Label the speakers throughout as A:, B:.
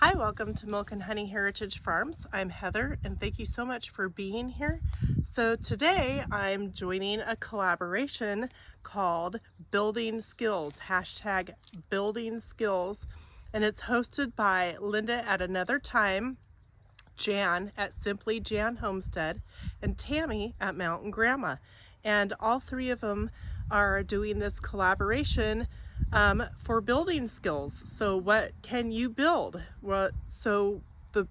A: Hi, welcome to Milk and Honey Heritage Farms. I'm Heather and thank you so much for being here. So today I'm joining a collaboration called Building Skills, hashtag Building Skills, and it's hosted by Linda at Another Time, Jan at Simply Jan Homestead, and Tammy at Mountain Grandma. And all three of them are doing this collaboration for building skills. So what can you build? So the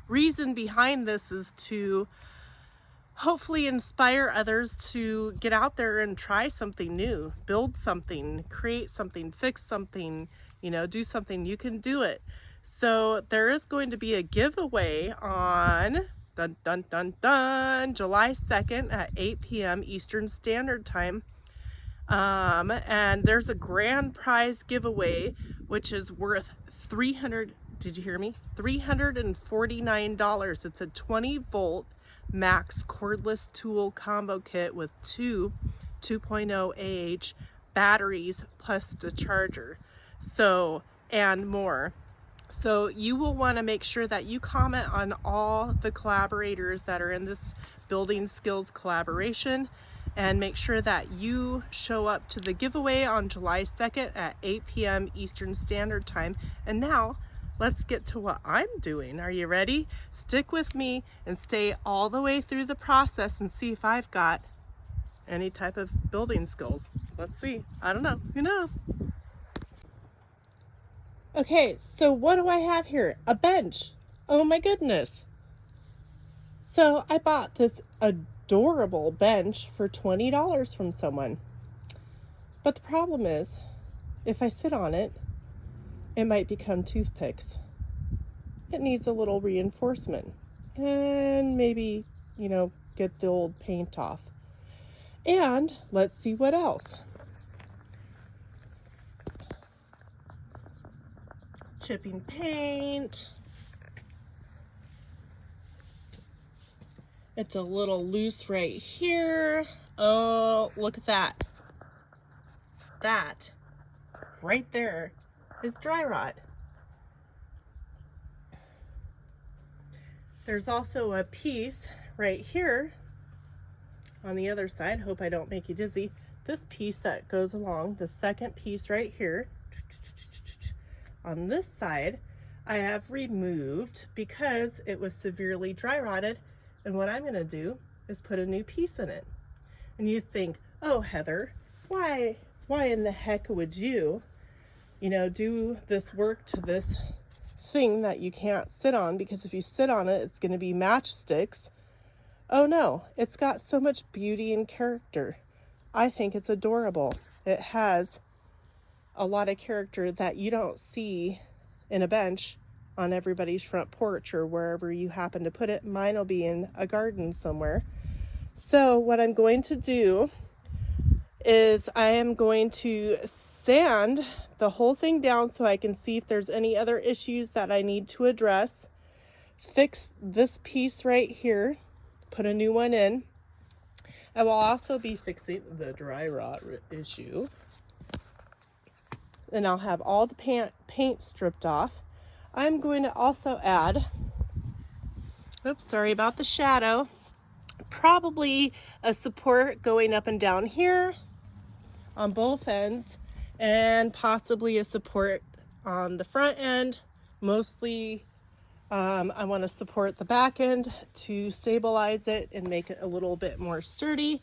A: reason behind this is to hopefully inspire others to get out there and try something new, build something, create something, fix something, do something. You can do it. So there is going to be a giveaway on July 2nd at 8 p.m. Eastern Standard Time. And there's a grand prize giveaway, which is worth did you hear me? $349. It's a 20-volt max cordless tool combo kit with two 2.0 AH batteries plus the charger. So, and more. So you will want to make sure that you comment on all the collaborators that are in this Building Skills collaboration, and make sure that you show up to the giveaway on July 2nd at 8 p.m. Eastern Standard Time. And now let's get to what I'm doing. Are you ready? Stick with me and stay all the way through the process and see if I've got any type of building skills. Let's see. I don't know. Who knows? Okay, so what do I have here? A bench. Oh my goodness. So I bought this adorable bench for $20 from someone. But the problem is, if I sit on it, it might become toothpicks. It needs a little reinforcement and maybe, get the old paint off. And let's see what else. Chipping paint. It's a little loose right here. Oh, look at that. That right there is dry rot. There's also a piece right here on the other side. Hope I don't make you dizzy. This piece that goes along, the second piece right here, on this side, I have removed because it was severely dry rotted. And what I'm going to do is put a new piece in it. And you think, oh, Heather, why in the heck would you, do this work to this thing that you can't sit on? Because if you sit on it, it's going to be matchsticks. Oh no, it's got so much beauty and character. I think it's adorable. It has a lot of character that you don't see in a bench on everybody's front porch or wherever you happen to put it. Mine will be in a garden somewhere. So what I'm going to do is I am going to sand the whole thing down so I can see if there's any other issues that I need to address. Fix this piece right here, put a new one in. I will also be fixing the dry rot issue. And I'll have all the paint stripped off. I'm going to also add, oops, sorry about the shadow, probably a support going up and down here on both ends, and possibly a support on the front end. Mostly I want to support the back end to stabilize it and make it a little bit more sturdy.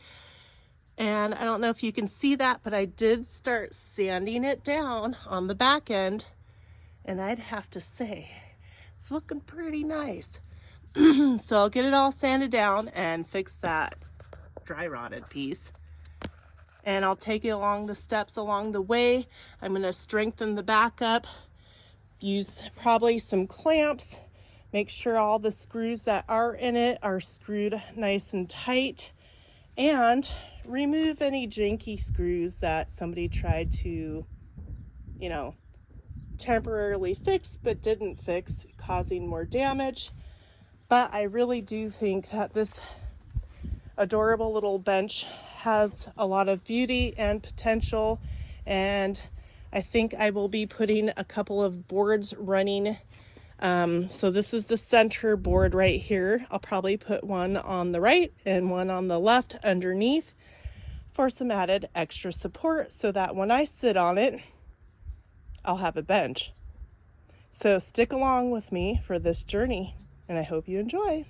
A: And I don't know if you can see that, but I did start sanding it down on the back end. And I'd have to say, it's looking pretty nice. So I'll get it all sanded down and fix that dry rotted piece. And I'll take it along the steps along the way. I'm going to strengthen the back up, use probably some clamps, make sure all the screws that are in it are screwed nice and tight, and remove any janky screws that somebody tried to, temporarily fix but didn't fix, causing more damage. But I really do think that this adorable little bench has a lot of beauty and potential, and I think I will be putting a couple of boards running. So this is the center board right here. I'll probably put one on the right and one on the left underneath for some added extra support so that when I sit on it, I'll have a bench. So stick along with me for this journey, and I hope you enjoy.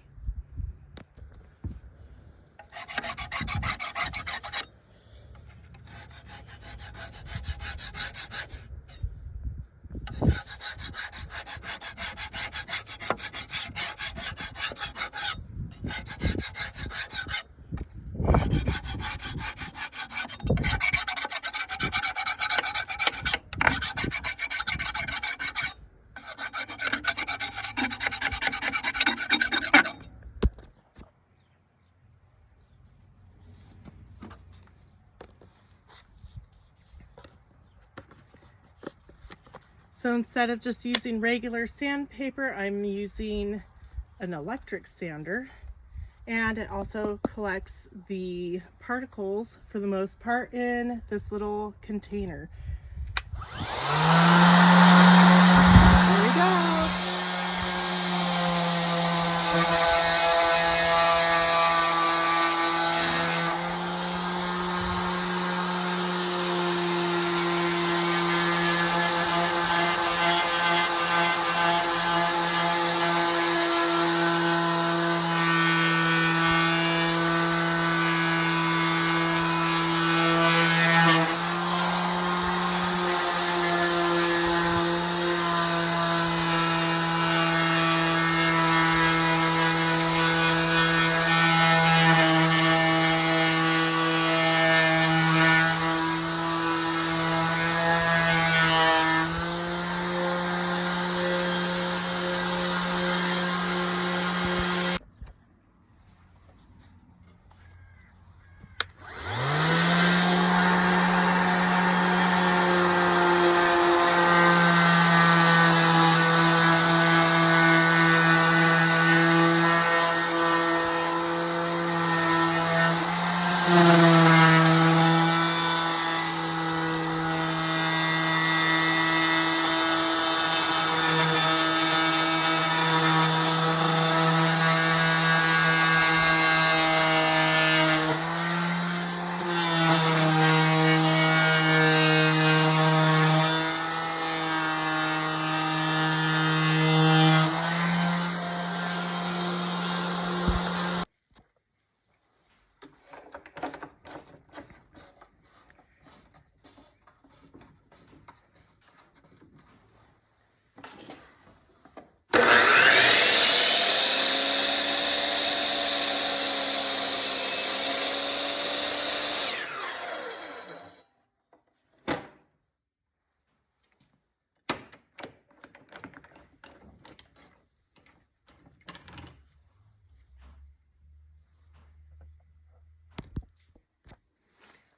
A: So instead of just using regular sandpaper, I'm using an electric sander, and it also collects the particles for the most part in this little container. Here we go.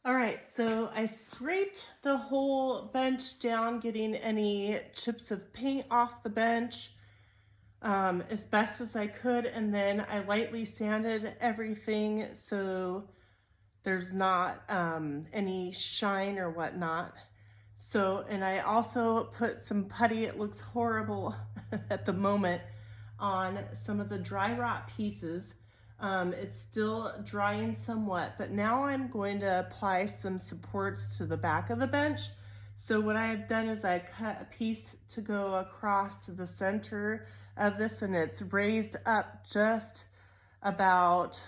A: All right, so I scraped the whole bench down, getting any chips of paint off the bench as best as I could, and then I lightly sanded everything so there's not any shine or whatnot. So, and I also put some putty, it looks horrible at the moment, on some of the dry rot pieces. It's still drying somewhat, but now I'm going to apply some supports to the back of the bench. So what I have done is I cut a piece to go across to the center of this, and it's raised up just about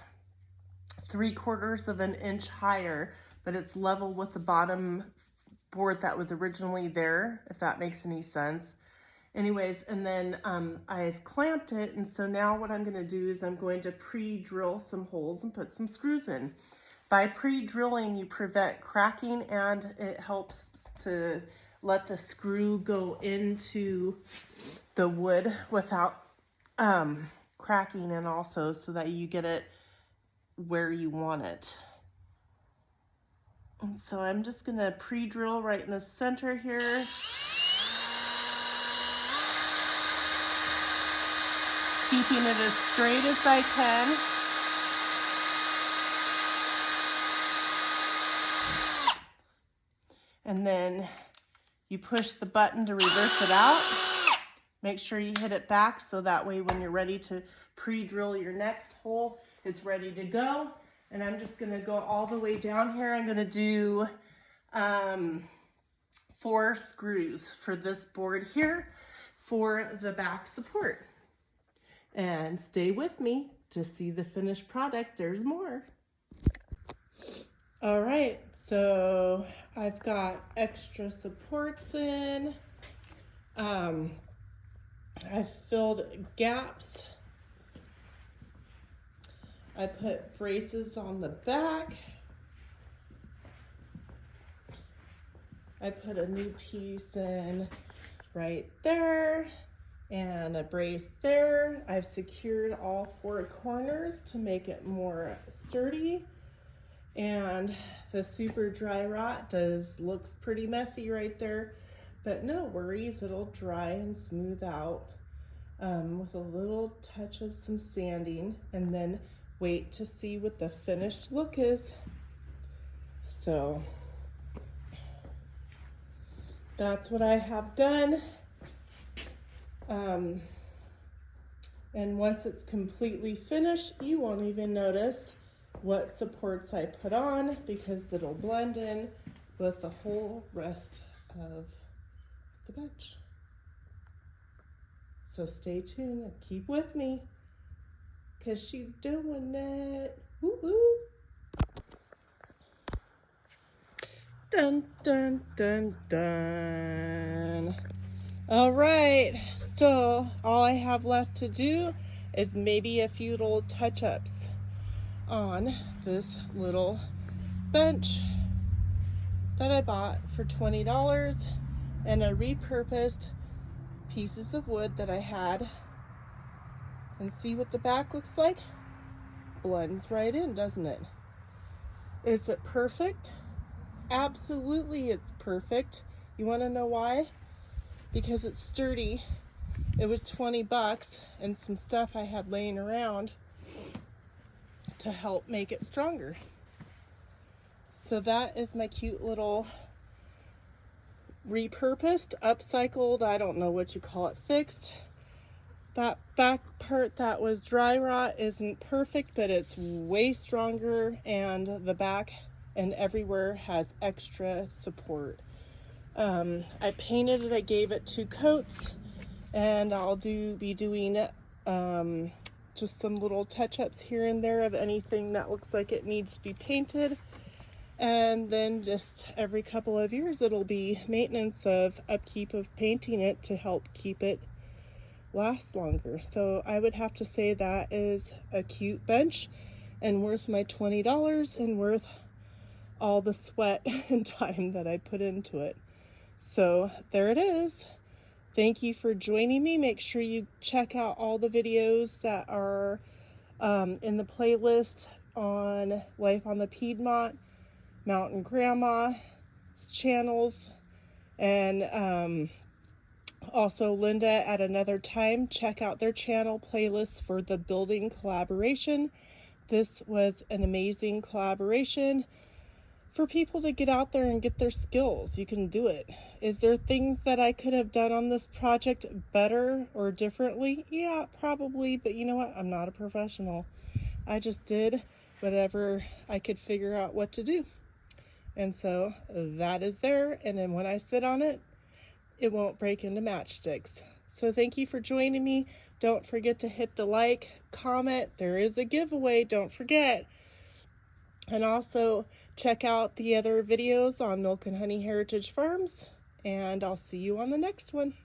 A: 3/4 of an inch higher, but it's level with the bottom board that was originally there, if that makes any sense. Anyways, and then I've clamped it, and so now what I'm going to do is I'm going to pre-drill some holes and put some screws in. By pre-drilling, you prevent cracking, and it helps to let the screw go into the wood without cracking, and also so that you get it where you want it. And so I'm just going to pre-drill right in the center here. Keeping it as straight as I can. And then You push the button to reverse it out. Make sure you hit it back so that way when you're ready to pre-drill your next hole, it's ready to go. And I'm just gonna go all the way down here. I'm gonna do 4 screws for this board here for the back support. And stay with me to see the finished product. There's more. All right, so I've got extra supports in. I filled gaps. I put braces on the back. I put a new piece in right there and a brace there. I've secured all 4 corners to make it more sturdy. And the super dry rot looks pretty messy right there, but no worries, it'll dry and smooth out with a little touch of some sanding, and then wait to see what the finished look is. So that's what I have done. And once it's completely finished, you won't even notice what supports I put on because it'll blend in with the whole rest of the bench. So stay tuned and keep with me because she's doing it. Woo-hoo. Dun, dun, dun, dun. All right, so all I have left to do is maybe a few little touch-ups on this little bench that I bought for $20, and I repurposed pieces of wood that I had, and see what the back looks like. Blends right in, doesn't it? Is it perfect? Absolutely, it's perfect. You want to know why? Because it's sturdy. It was 20 bucks and some stuff I had laying around to help make it stronger. So that is my cute little repurposed, upcycled, I don't know what you call it, fixed. That back part that was dry rot isn't perfect, but it's way stronger, and the back and everywhere has extra support. I painted it, I gave it 2 coats, and I'll be doing just some little touch-ups here and there of anything that looks like it needs to be painted. And then just every couple of years it'll be maintenance of upkeep of painting it to help keep it last longer. So I would have to say that is a cute bench and worth my $20 and worth all the sweat and time that I put into it. So there it is. Thank you for joining me. Make sure you check out all the videos that are in the playlist on Life on the Piedmont, Mountain Grandma's channels, and also Linda at Another Time. Check out their channel playlist for the building collaboration. This was an amazing collaboration for people to get out there and get their skills. You can do it. Is there things that I could have done on this project better or differently? Yeah, probably, but you know what? I'm not a professional. I just did whatever I could figure out what to do. And so that is there, and then when I sit on it, it won't break into matchsticks. So thank you for joining me. Don't forget to hit the like, comment. There is a giveaway, don't forget. And also check out the other videos on Milk and Honey Heritage Farms, and I'll see you on the next one.